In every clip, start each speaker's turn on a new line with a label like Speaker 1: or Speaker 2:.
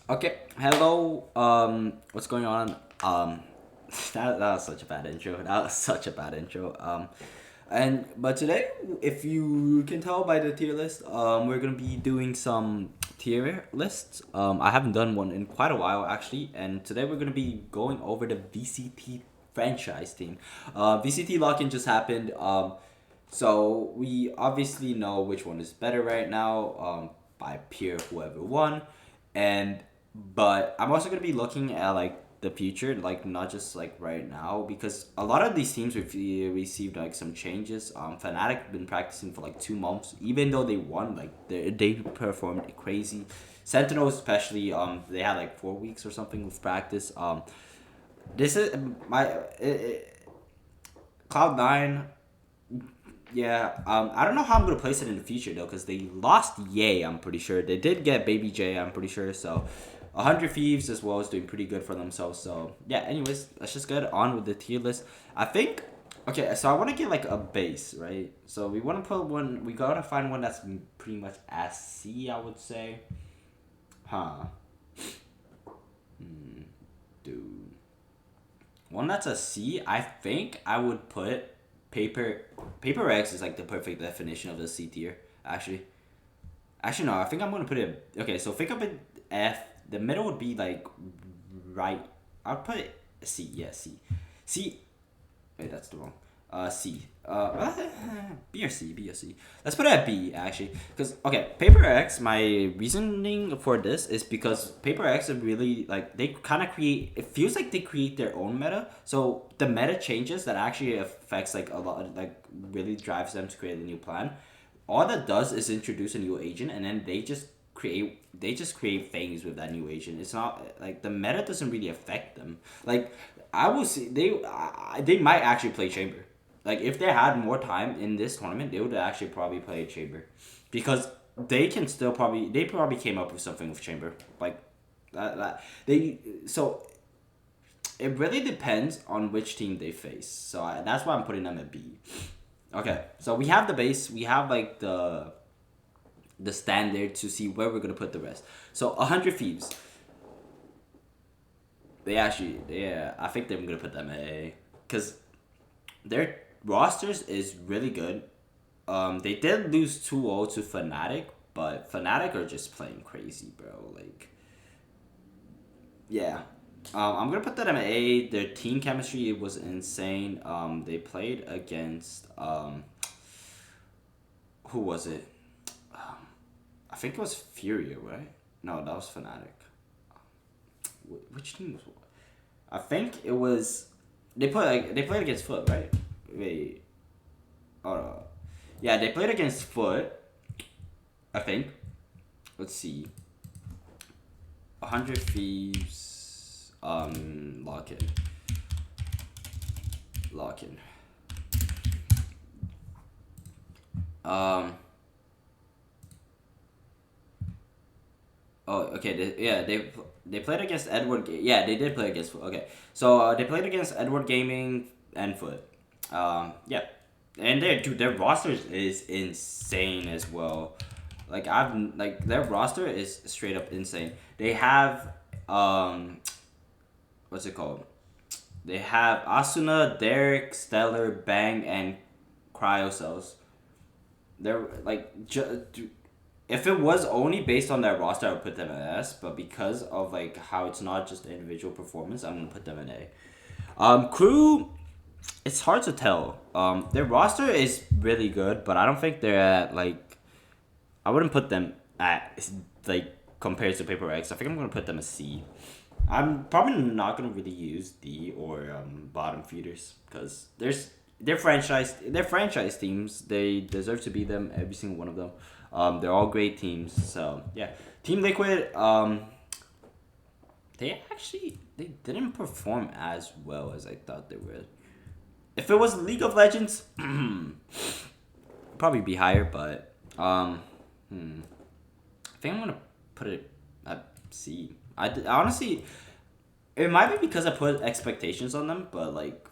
Speaker 1: Okay, hello. What's going on? That was such a bad intro. That was such a bad intro. But today, if you can tell by the tier list, we're gonna be doing some tier lists. I haven't done one in quite a while actually, and today we're gonna be going over the VCT franchise team. VCT lock-in just happened. So we obviously know which one is better right now. By peer whoever won, and but I'm also gonna be looking at like the future, like not just like right now, because a lot of these teams received like some changes. Fnatic been practicing for like 2 months, even though they won, like they performed crazy. Sentinels especially, they had like 4 weeks or something with practice. This is Cloud9. Yeah, I don't know how I'm gonna place it in the future though, because they lost Yay. I'm pretty sure they did get Baby J. I'm pretty sure. So, 100 Thieves as well is doing pretty good for themselves. So yeah. Anyways, let's just get on with the tier list. I think. Okay, so I want to get like a base, right? So we want to put one. We gotta find one that's pretty much as C, I would say. Huh. Dude. One that's a C. I think I would put paper. Paper X is like the perfect definition of the C tier. Actually, no. I think I'm gonna put it. Okay, so think of it F. The middle would be like right. I'll put it C. Yeah, C. C. Wait, that's the wrong. C. B or C. B or C. Let's put it at B actually, because okay, Paper X. My reasoning for this is because Paper X are really like they kind of create. It feels like they create their own meta. So the meta changes that actually affects like a lot, like really drives them to create a new plan. All that does is introduce a new agent, and then they just create things with that new agent. It's not like the meta doesn't really affect them. Like I will see they might actually play Chamber. Like if they had more time in this tournament, they would actually probably play Chamber, because they probably came up with something with Chamber like that they so it really depends on which team they face. So that's why I'm putting them at B. Okay, so we have the base. We have like the standard to see where we're gonna put the rest. So 100 Thieves. Yeah, I think they're gonna put them at A, because their rosters is really good. They did lose 2-0 to Fnatic, but Fnatic are just playing crazy, bro. Like, yeah. I'm gonna put them at A. Their team chemistry was insane. They played against who was it? I think it was Furio, right? No, that was Fnatic. Which team was what? I think it was. They played against Foot, right? Wait, hold on. Yeah, they played against Foot. I think. Let's see. 100 Thieves. Lock in. Um. Oh, okay. They played against Edward. Yeah, they did play against Foot. Okay, so they played against Edward Gaming and Foot. Yeah, and their roster is insane as well. Like their roster is straight up insane. They have what's it called? They have Asuna, Derek, Stellar, Bang, and Cryocells. They're like if it was only based on their roster, I would put them at S. But because of like how it's not just individual performance, I'm gonna put them in A. Crew, it's hard to tell. Their roster is really good, but I don't think they're at like. I wouldn't put them at like compared to Paper X. I think I'm gonna put them as C. I'm probably not gonna really use D or bottom feeders, because they're franchise teams. They deserve to be them, every single one of them. They're all great teams. So yeah, Team Liquid. They didn't perform as well as I thought they would. If it was League of Legends, probably be higher. But I think I'm gonna put it at C. Honestly, it might be because I put expectations on them, but like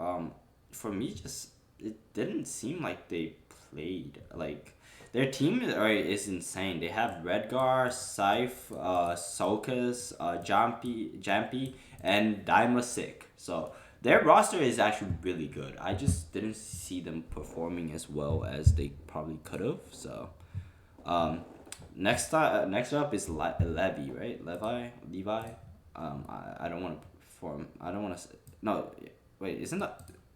Speaker 1: um, for me, just it didn't seem like they played like. their team is insane. They have Redgar, Scythe, Sulcus, Jampy, and Daima Sick. So their roster is actually really good. I just didn't see them performing as well as they probably could have. So um, next up is Levy, right? Levi. I don't want to perform. I don't want to. No, wait, isn't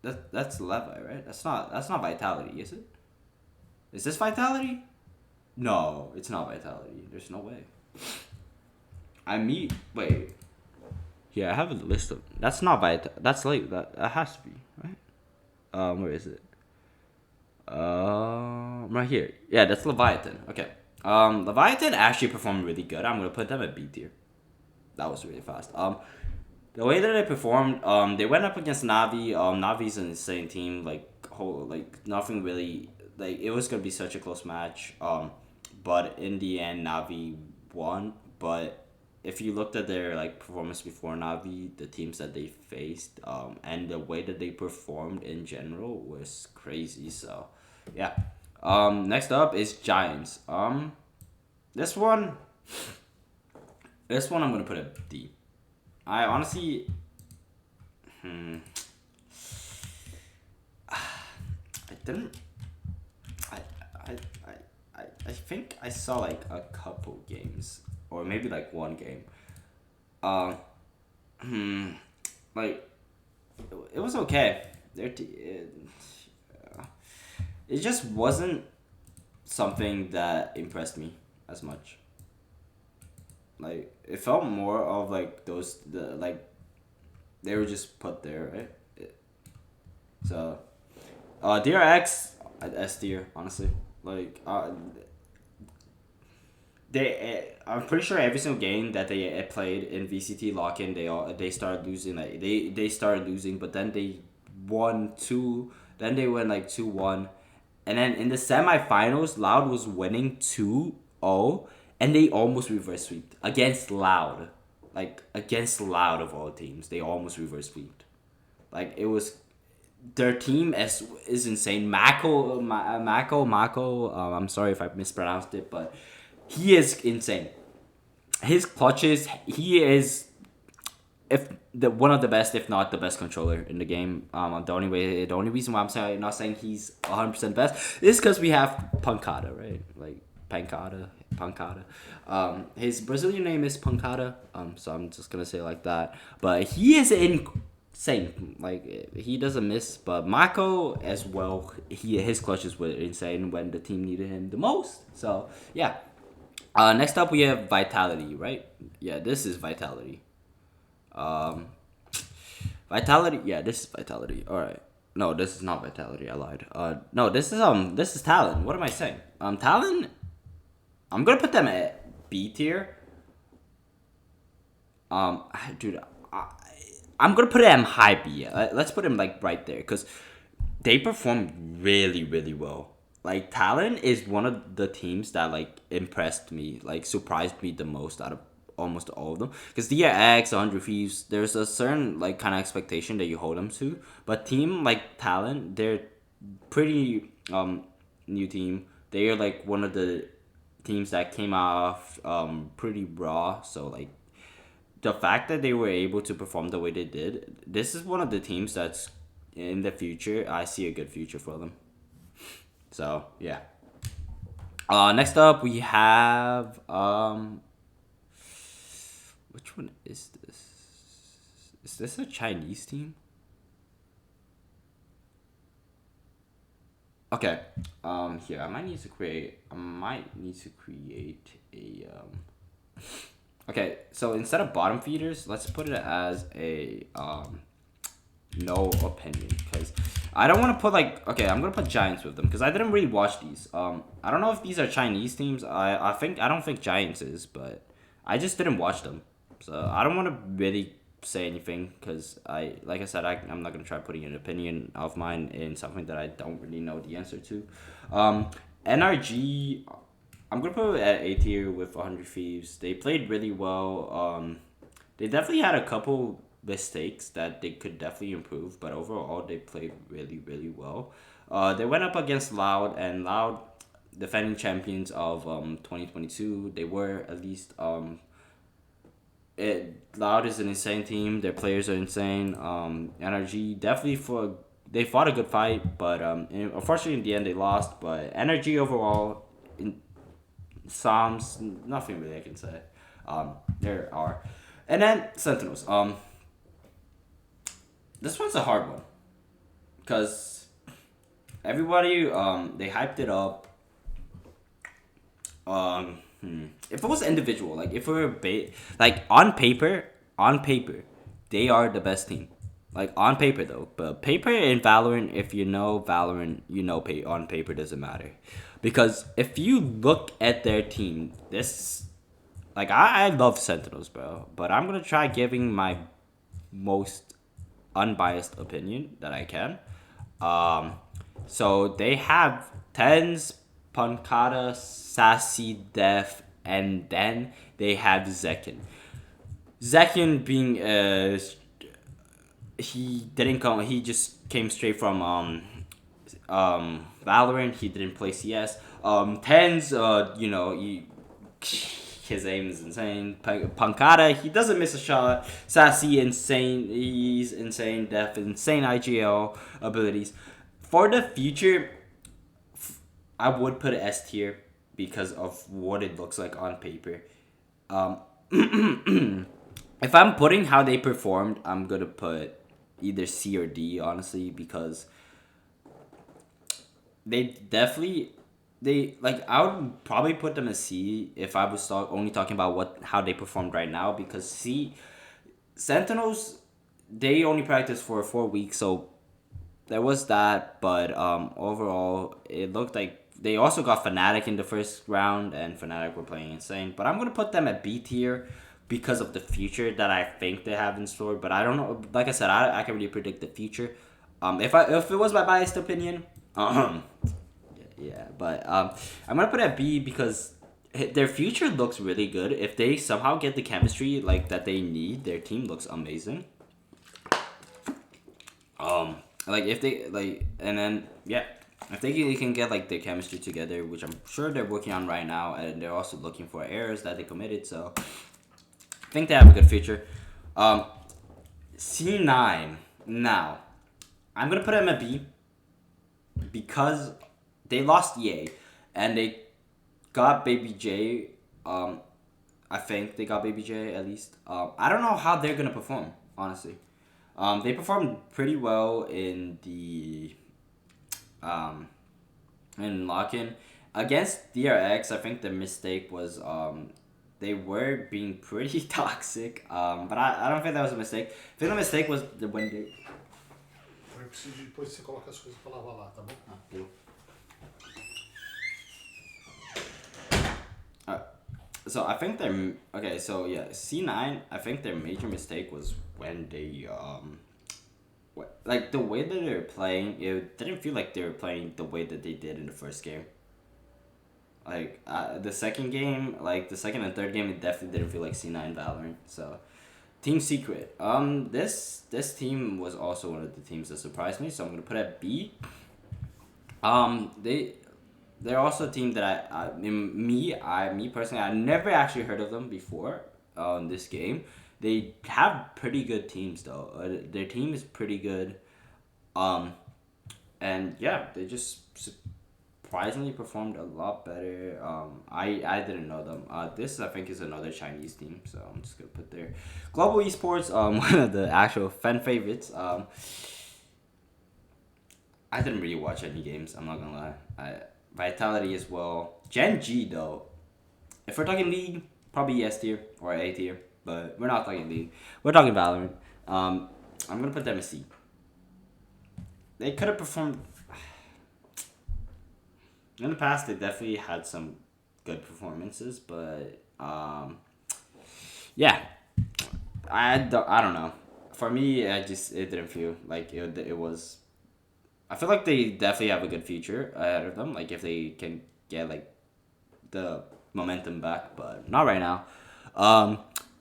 Speaker 1: that's Levi, right? That's not Vitality, is it? Is this Vitality? No, it's not Vitality. There's no way. Wait. Yeah, I have a list of. That's not That's like that has to be right. Where is it? Right here. Yeah, that's Leviathan. Okay. Leviathan actually performed really good. I'm gonna put them at B tier. That was really fast. The way that they performed, they went up against Navi. Navi's an insane team. Like nothing really. Like it was gonna be such a close match. But in the end, Navi won. But if you looked at their like performance before Navi, the teams that they faced, and the way that they performed in general was crazy. So, yeah. Next up is Giants. This one, this one I'm gonna put a D. I honestly, I didn't. I, I, I think I saw like a couple games or maybe like one game. Uh, like it was okay. It just wasn't something that impressed me as much. Like it felt more of like they were just put there, right? So, DRX S tier, honestly. Like I'm pretty sure every single game that they played in VCT lock in, they started losing. Like they started losing, but then they won two. Then they went like 2-1, and then in the semifinals, Loud was winning 2-0, and they almost reverse swept against Loud, like against Loud of all teams. They almost reverse swept. Like it was their team is insane. Mako. I'm sorry if I mispronounced it, but he is insane. His clutches, he is if the one of the best, if not the best controller in the game. The only reason why not saying he's 100% best is because we have Pancada, right? Like Pancada. His Brazilian name is Pancada. So I'm just gonna say it like that. But he is insane. Like he doesn't miss. But Mako as well. His clutches were insane when the team needed him the most. So yeah. Next up we have Vitality, right? Yeah, this is Vitality. Um, Vitality. Yeah, this is Vitality. All right. No, this is not Vitality. I lied. No, this is Talon. What am I saying? Talon. I'm gonna put them at B tier. Dude, I'm gonna put him high B. Let's put him like right there because they performed really, really well. Like Talon is one of the teams that like impressed me, like surprised me the most out of almost all of them. Because DRX, 100 Thieves, there's a certain like kind of expectation that you hold them to. But team like Talon, they're pretty new team. They are like one of the teams that came off pretty raw. So like the fact that they were able to perform the way they did, this is one of the teams that's in the future. I see a good future for them. So yeah. Next up we have which one is this? Is this a Chinese team? Okay. Here I might need to create a Okay, so instead of bottom feeders, let's put it as a no opinion because I don't want to put like okay, I'm gonna put Giants with them because I didn't really watch these. I don't know if these are Chinese teams. I don't think Giants is, but I just didn't watch them, so I don't want to really say anything because like I said, I'm not gonna try putting an opinion of mine in something that I don't really know the answer to. NRG, I'm gonna put it at A tier with 100 Thieves. They played really well. They definitely had a couple mistakes that they could definitely improve, but overall they played really, really well. They went up against Loud, and Loud, defending champions of 2022. They were at least Loud is an insane team. Their players are insane. Energy definitely they fought a good fight, but unfortunately in the end they lost. But Energy overall, in Psalms, nothing really I can say. There are, and then Sentinels. This one's a hard one because everybody they hyped it up. If it was individual, like if we were like on paper, they are the best team. Like on paper though, but paper in Valorant, if you know Valorant, you know on paper doesn't matter, because if you look at their team, this like I love Sentinels, bro, but I'm gonna try giving my most unbiased opinion that I can. Um, so they have Tens, Pankata, Sassy, Def, and then they have Zekin. Zekin being he didn't come. He just came straight from Valorant. He didn't play CS. Tens, his aim is insane. Pankata, he doesn't miss a shot. Sassy, insane. He's insane. Def, insane IGL abilities. For the future, I would put it S tier because of what it looks like on paper. Um, if I'm putting how they performed, I'm gonna put either C or D, honestly, because they definitely I would probably put them as C if I was only talking about how they performed right now, because C Sentinels, they only practiced for 4 weeks, so there was that, but overall it looked like they also got Fnatic in the first round, and Fnatic were playing insane. But I'm gonna put them at B tier because of the future that I think they have in store. But I don't know. Like I said, I can really predict the future. If it was my biased opinion, yeah. But I'm gonna put it at B because their future looks really good. If they somehow get the chemistry like that they need, their team looks amazing. Like if they and then yeah, if they can get like their chemistry together, which I'm sure they're working on right now, and they're also looking for errors that they committed, so I think they have a good future. C9 now, I'm gonna put them at B because they lost EA and they got Baby J. I think they got Baby J at least. I don't know how they're gonna perform, honestly. They performed pretty well in the in lock-in against DRX. I think the mistake was they were being pretty toxic. But I don't think that was a mistake. I think the mistake was when they.
Speaker 2: Eu preciso de depois você coloca as coisas pra lavar lá, tá bom?
Speaker 1: So I think their okay. So yeah, C9. I think their major mistake was when they like the way that they were playing. It didn't feel like they were playing the way that they did in the first game. Like the second game, like the second and third game, it definitely didn't feel like C9 Valorant. So Team Secret. This team was also one of the teams that surprised me. So I'm gonna put it at B. They're also a team that me personally, I never actually heard of them before on this game. They have pretty good teams though. Their team is pretty good. And yeah, they just surprisingly performed a lot better. I didn't know them. This I think is another Chinese team, so I'm just gonna put their global esports. One of the actual fan favorites. I didn't really watch any games. I'm not gonna lie. Vitality as well. Gen G though. If we're talking League, probably S tier or A tier, but we're not talking League. We're talking Valorant. I'm gonna put them as C. They could have performed in the past. They definitely had some good performances, but yeah, I don't know. For me, it didn't feel like it was. I feel like they definitely have a good future ahead of them. Like if they can get like the momentum back, but not right now.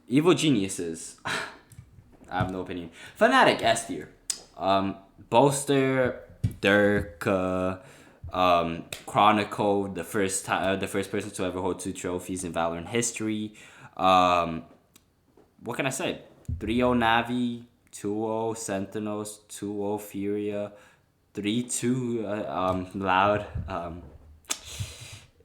Speaker 1: Evil Geniuses. I have no opinion. Fnatic S tier. Bolster, Dirk, Chronicle, the first person to ever hold 2 trophies in Valorant history. Um, what can I say? 3-0 Navi, 2-0 Sentinels, 2-0 Furia, 3-2 Loud.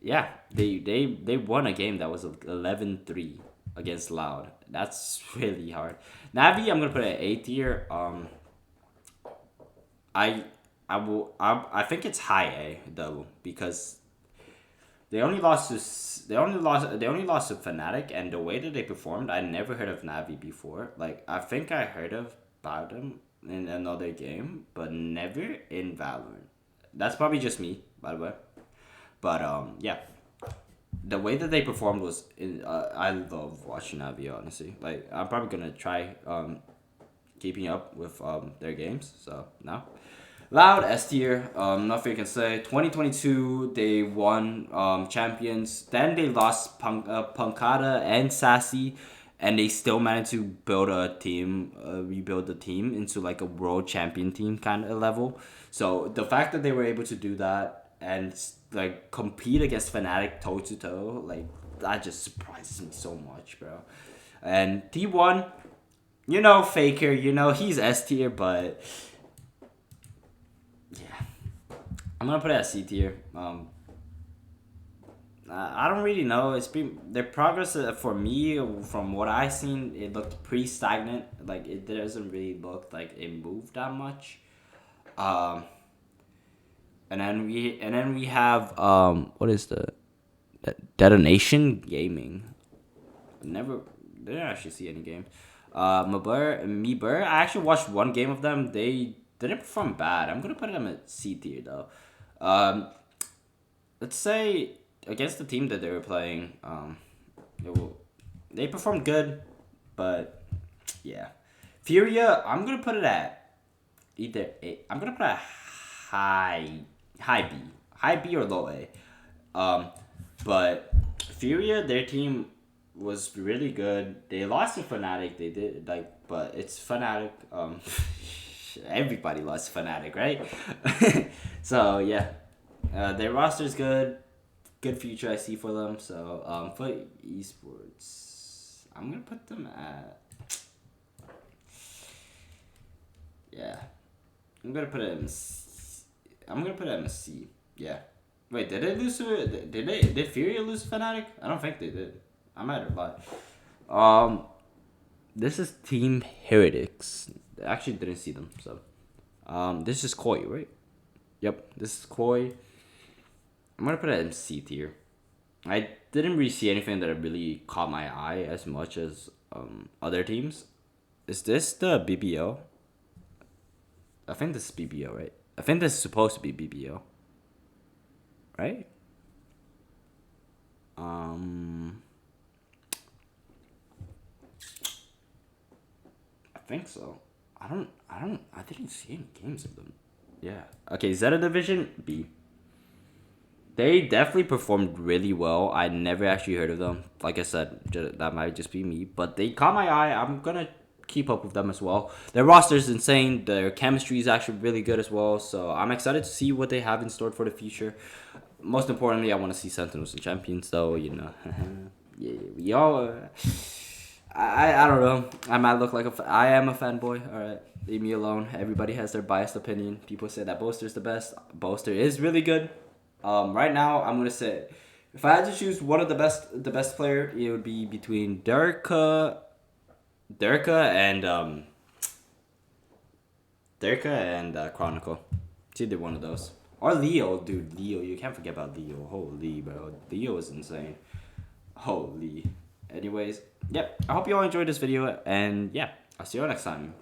Speaker 1: Yeah, they won a game that was 11-3 against Loud. That's really hard. Navi, I'm gonna put it at A tier. I I think it's high A though, because they only lost to Fnatic, and the way that they performed, I never heard of Navi before. Like, I think I heard about them in another game, but never in Valorant. That's probably just me, by the way. But yeah, the way that they performed was I love watching Navi, honestly. Like, I'm probably gonna try keeping up with their games. So no. Loud S tier. Nothing I can say. 2022, they won champions. Then they lost Punkata and Sassy, and they still managed to build a team, rebuild the team into like a world champion team kind of level. So the fact that they were able to do that and like compete against Fnatic toe to toe, like, that just surprises me so much, bro. And T1, Faker, he's S tier, but yeah, I'm gonna put it at C tier. I don't really know. It's been their progress, for me, from what I seen, it looked pretty stagnant. Like, it doesn't really look like it moved that much. Um, and then we have what is the Detonation Gaming. Never didn't actually see any games. Meeber. I actually watched one game of them. They didn't perform bad. I'm gonna put them at C tier though. Um, let's say against the team that they were playing, they performed good, but yeah. Furia, I'm gonna put it at either A. I'm gonna put it at high B, high B or low A. Um, but Furia, their team was really good. They lost to Fnatic. They did, like, but it's Fnatic. Everybody lost to Fnatic, right? So yeah, their roster's good. Good future I see for them. So for esports, I'm gonna put them at, yeah. I'm gonna put it in C. I'm gonna put it in a C. Yeah. Wait, did they lose to? Did Furia lose to Fnatic? I don't think they did. I might have lied. Um, this is Team Heretics. I actually didn't see them, so this is Koi, right? Yep, this is Koi. I'm gonna put it in C tier. I didn't really see anything that really caught my eye as much as other teams. Is this the BBO? I think this is BBO, right? I think this is supposed to be BBO, right? I think so. I didn't see any games of them. Yeah. Okay, Zeta Division B. They definitely performed really well. I never actually heard of them. Like I said, that might just be me, but they caught my eye. I'm gonna keep up with them as well. Their roster is insane. Their chemistry is actually really good as well. So I'm excited to see what they have in store for the future. Most importantly, I want to see Sentinels and Champions, though. Yeah, we all. I don't know. I might look like I am a fanboy. All right, leave me alone. Everybody has their biased opinion. People say that Boaster's the best. Boaster is really good. Right now, I'm gonna say, if I had to choose one of the best player, it would be between Derka and Chronicle. It's either one of those. Or Leo, dude. Leo, you can't forget about Leo. Holy, bro. Leo is insane. Holy. Anyways, yep. I hope you all enjoyed this video, and yeah, I'll see you all next time.